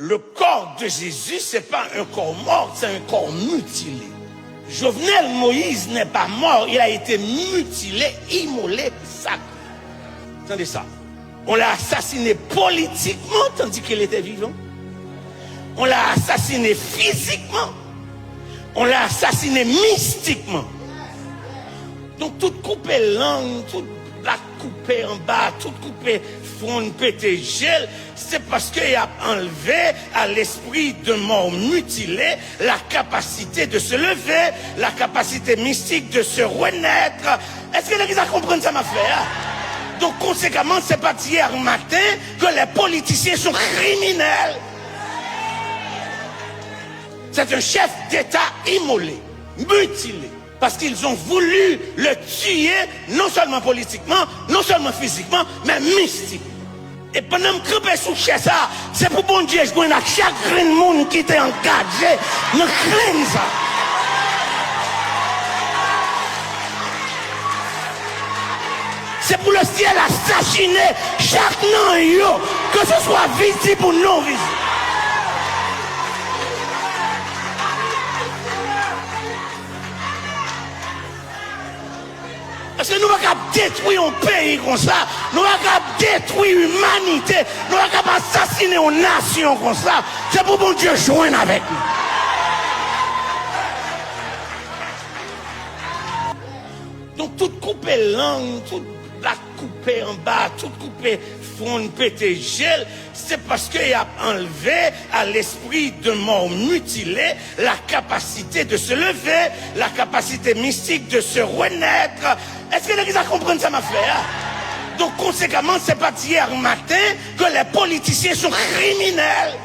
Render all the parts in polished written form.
Le corps de Jésus, ce n'est pas un corps mort, c'est un corps mutilé. Jovenel Moïse n'est pas mort, il a été mutilé, immolé, sacré. Entendez ça. On l'a assassiné politiquement tandis qu'il était vivant. On l'a assassiné physiquement. On l'a assassiné mystiquement. Donc tout coupé langue, tout la coupé en bas, tout coupé front, pété gel, c'est parce qu'il a enlevé à l'esprit de mort mutilé la capacité de se lever, la capacité mystique de se renaître. Est-ce que l'Église a compris ça, ma frère? Donc conséquemment, c'est pas hier matin que les politiciens sont criminels. C'est un chef d'État immolé, mutilé. Parce qu'ils ont voulu le tuer, non seulement politiquement, non seulement physiquement, mais mystiquement. Et pendant que je suis sous ça, c'est pour bon Dieu, je vois chaque grain de monde qui était engagé, nous craignons ça. C'est pour le ciel assassiner chaque nom, que ce soit visible ou non visible. Parce que nous ne pouvons pas détruire un pays comme ça. Nous ne pouvons pas détruire l'humanité. Nous ne pouvons pas assassiner une nation comme ça. C'est pour bon Dieu joindre avec nous. Donc tout coupé langue, tout la coupé en bas, tout coupé front, pété gel, c'est parce qu'il a enlevé à l'esprit de mort mutilé la capacité de se lever, la capacité mystique de se renaître. Est-ce que l'Église a compris ça, ma frère? Donc conséquemment, c'est pas hier matin que les politiciens sont criminels.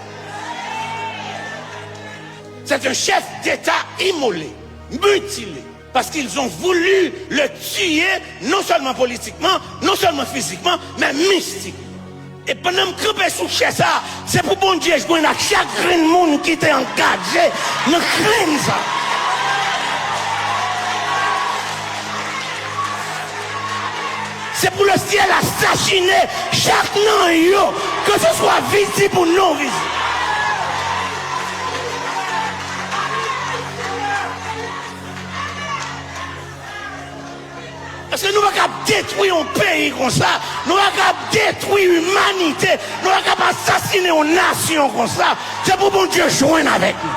C'est un chef d'État immolé, mutilé. Parce qu'ils ont voulu le tuer, non seulement politiquement, non seulement physiquement, mais mystiquement. Et pendant que je suis sous ça, c'est pour bon Dieu, je vois chaque grain de monde qui était engagé, nous craignons ça. C'est pour le ciel assassiner chaque nom, que ce soit visible ou non visible. Parce que nous ne pouvons pas détruire un pays comme ça. Nous ne pouvons pas détruire l'humanité. Nous ne pouvons pas assassiner une nation comme ça. C'est pour bon Dieu joindre avec nous.